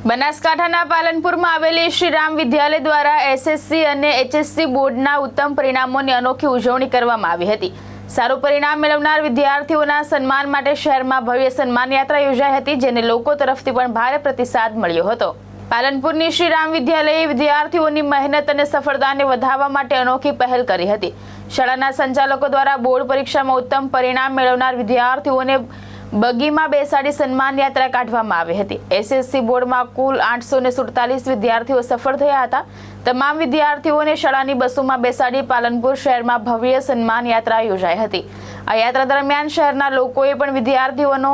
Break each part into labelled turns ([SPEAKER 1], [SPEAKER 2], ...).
[SPEAKER 1] બનાસકાંઠાના પાલનપુરમાં આવેલી શ્રી રામ વિદ્યાલય દ્વારા એસએસસી અને એચએસસી બોર્ડના ઉત્તમ પરિણામોની અનોખી ઉજવણી કરવામાં આવી હતી। સારું પરિણામ મેળવનાર વિદ્યાર્થીઓના સન્માન માટે શહેરમાં ભવ્ય સન્માન યાત્રા યોજાઈ હતી, જેને લોકો તરફથી પણ ભારે પ્રતિસાદ મળ્યો હતો। પાલનપુરની શ્રી રામ વિદ્યાલયે વિદ્યાર્થીઓની મહેનત અને સફળતાને વધારવા માટે અનોખી પહેલ કરી હતી। શાળાના સંચાલકો દ્વારા બોર્ડ પરીક્ષામાં ઉત્તમ પરિણામ મેળવનાર વિદ્યાર્થીઓને બગીમાં બેસાડી સન્માન યાત્રા કાઢવામાં આવી હતી। એસએસસી બોર્ડમાં કુલ 847 વિદ્યાર્થીઓ સફળ થયા હતા। તમામ વિદ્યાર્થીઓને શાળાની બસોમાં બેસાડી પાલનપુર શહેરમાં ભવ્ય સન્માન યાત્રા યોજાઈ હતી। આ યાત્રા દરમિયાન શહેરના લોકોએ પણ વિદ્યાર્થીઓનો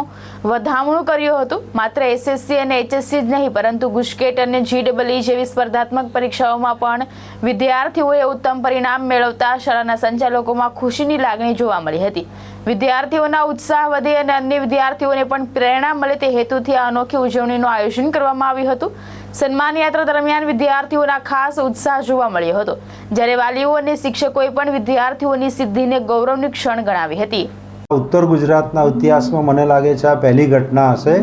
[SPEAKER 1] વધામણું કર્યું હતું। માત્ર એસએસસી અને એચએસસી જ નહીં, પરંતુ ગુજકેટ અને જીડબલઈ જેવી સ્પર્ધાત્મક પરીક્ષાઓમાં પણ વિદ્યાર્થીઓએ ઉત્તમ પરિણામ મેળવતા શાળાના સંચાલકોમાં ખુશીની લાગણી જોવા મળી હતી। વિદ્યાર્થીઓના ઉત્સાહ વધે અને અન્ય વિદ્યાર્થીઓને પણ પ્રેરણા મળે તે હેતુથી આ અનોખી ઉજવણીનું આયોજન કરવામાં આવ્યું હતું। સન્માન યાત્રા દરમિયાન વિદ્યાર્થીઓના ખાસ ઉત્સાહ જોવા મળ્યો હતો, જ્યારે વાલીઓ અને શિક્ષકોએ પણ વિદ્યાર્થીઓની સિદ્ધિને ગૌરવની ક્ષણ ગણાવી હતી।
[SPEAKER 2] ઉત્તર ગુજરાતના ઇતિહાસમાં મને લાગે છે આ પહેલી ઘટના હશે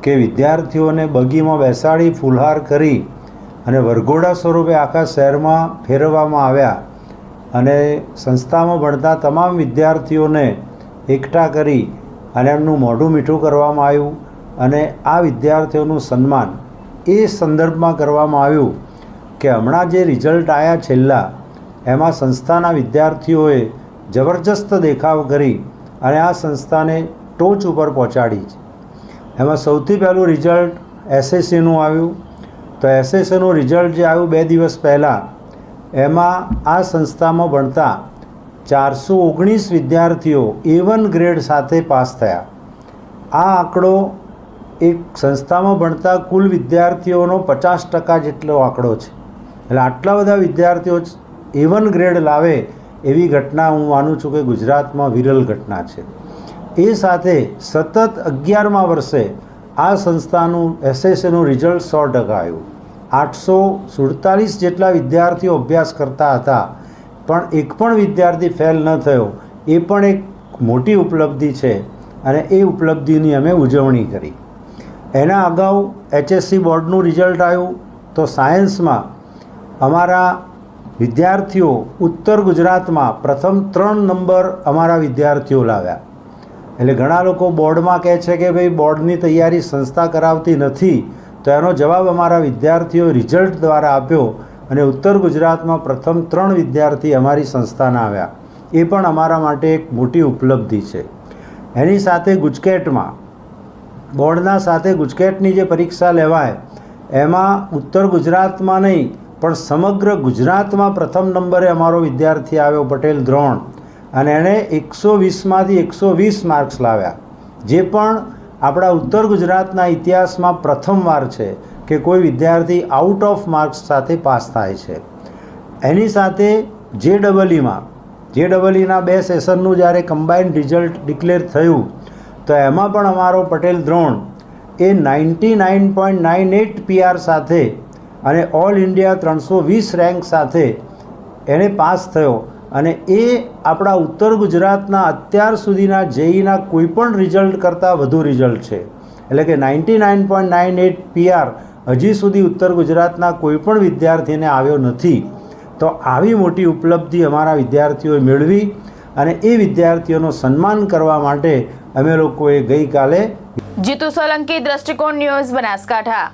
[SPEAKER 2] કે વિદ્યાર્થીઓને બગીમાં બેસાડી ફૂલહાર કરી અને વરઘોડા સ્વરૂપે આખા શહેરમાં ફેરવવામાં આવ્યા અને સંસ્થામાં ભણતા તમામ વિદ્યાર્થીઓને એકઠા કરી અને એમનું મોઢું મીઠું કરવામાં આવ્યું અને આ વિદ્યાર્થીઓનું સન્માન એ સંદર્ભમાં કરવામાં આવ્યું કે હમણાં જે રિઝલ્ટ આવ્યા છેલ્લા એમાં સંસ્થાના વિદ્યાર્થીઓએ જબરજસ્ત દેખાવ કરી અને આ સંસ્થાને ટોચ ઉપર પહોંચાડી છે। એમાં સૌથી પહેલું રિઝલ્ટ એસએસસીનું આવ્યું। તો એસએસસીનું રિઝલ્ટ જે આવ્યું 2 દિવસ પહેલાં, એમાં આ સંસ્થામાં ભણતા 419 વિદ્યાર્થીઓ A1 ગ્રેડ સાથે પાસ થયા। આ આંકડો એક સંસ્થામાં ભણતા કુલ વિદ્યાર્થીઓનો 50% જેટલો આંકડો છે। એટલે આટલા બધા વિદ્યાર્થીઓ A1 ગ્રેડ લાવે એવી ઘટના હું માનું છું કે ગુજરાતમાં વિરલ ઘટના છે। એ સાથે સતત 11મા વર્ષે આ સંસ્થાનું એસએસસીનું રિઝલ્ટ 100% આવ્યું। 847 જેટલા વિદ્યાર્થીઓ અભ્યાસ કરતા હતા, પણ એક પણ વિદ્યાર્થી ફેલ ન થયો, એ પણ એક મોટી ઉપલબ્ધિ છે અને એ ઉપલબ્ધિની અમે ઉજવણી કરી। એના અગાઉ એચએસસી બોર્ડનું રિઝલ્ટ આવ્યું તો સાયન્સમાં અમારા વિદ્યાર્થીઓ ઉત્તર ગુજરાતમાં પ્રથમ 3 નંબર અમારા વિદ્યાર્થીઓ લાવ્યા। એટલે ઘણા લોકો બોર્ડમાં કહે છે કે ભાઈ બોર્ડની તૈયારી સંસ્થા કરાવતી નથી, તો એનો જવાબ અમારા વિદ્યાર્થીઓ રિઝલ્ટ દ્વારા આપ્યો અને ઉત્તર ગુજરાતમાં પ્રથમ 3 વિદ્યાર્થી અમારી સંસ્થાના આવ્યા। એ પણ અમારા માટે એક મોટી ઉપલબ્ધિ છે। એની સાથે ગુજકેટમાં બોર્ડના સાથે ગુજકેટની જે પરીક્ષા લેવાય એમાં ઉત્તર ગુજરાતમાં નહીં પણ સમગ્ર ગુજરાતમાં પ્રથમ નંબરે અમારો વિદ્યાર્થી આવ્યો પટેલ દ્રોણ, અને એણે 120માંથી 120 માર્ક્સ લાવ્યા, જે પણ આપણા ઉત્તર ગુજરાતના ઇતિહાસમાં પ્રથમવાર છે કે કોઈ વિદ્યાર્થી આઉટ ઓફ માર્ક્સ સાથે પાસ થાય છે। એની સાથે જેડબલઈના 2 સેશનનું જ્યારે કમ્બાઇન્ડ રિઝલ્ટ ડિક્લેર થયું તો એમાં પણ અમારો પટેલ દ્રોણ એ 99.98 PR સાથે અને ઓલ ઇન્ડિયા 320 રેન્ક સાથે એને પાસ થયો, અને એ આપણા ઉત્તર ગુજરાતના અત્યાર સુધીના જેઈના કોઈપણ રિઝલ્ટ કરતાં વધુ રિઝલ્ટ છે। એટલે કે 99.98 PR હજી સુધી ઉત્તર ગુજરાતના કોઈપણ વિદ્યાર્થીને આવ્યો નથી। તો આવી મોટી ઉપલબ્ધિ અમારા વિદ્યાર્થીઓએ મેળવી અને એ વિદ્યાર્થીઓનું સન્માન કરવા માટે અમે લોકોએ ગઈકાલે
[SPEAKER 1] જીતુ સોલંકી, દ્રષ્ટિકોણ ન્યૂઝ, બનાસકાંઠા।